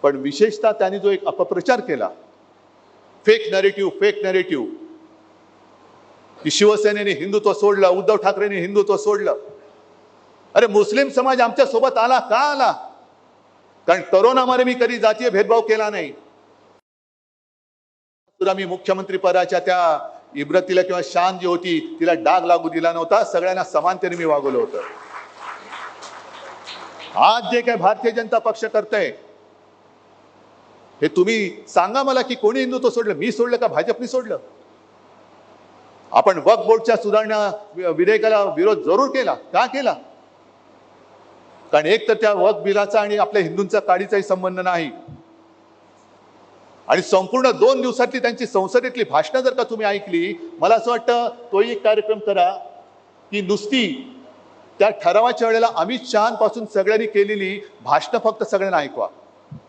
पण विशेषतः त्यांनी जो एक अपप्रचार केला, फेक नरेटिव्ह, की शिवसेनेने हिंदुत्व सोडलं, उद्धव ठाकरेंनी हिंदुत्व सोडलं. अरे मुस्लिम समाज आमच्या सोबत आला का आला? कारण करोनामध्ये मी कधी जातीय भेदभाव केला नाही. मी मुख्यमंत्री पदाच्या त्या इब्रतीला किंवा शान जी होती तिला डाग लागू दिला नव्हता. सगळ्यांना समानतेने मी वागवलं होतं. आज जे काय भारतीय जनता पक्ष करतंय, हे तुम्ही सांगा मला की कोणी हिंदुत्व सोडलं? मी सोडलं का भाजपने सोडलं? आपण वक्फ बोर्डच्या सुधारणा विधेयकाला विरोध जरूर केला. का केला? कारण एक तर त्या वक्फ बिलाचा आणि आपल्या हिंदूंचा काडीचाही संबंध नाही. आणि संपूर्ण 2 दिवसातली त्यांची संसदेतली भाषणं जर का तुम्ही ऐकली, मला असं वाटतं तोही एक कार्यक्रम करा की नुसती त्या ठरावाच्या वेळेला अमित शहापासून सगळ्यांनी केलेली भाषणं फक्त सगळ्यांना ऐकवा.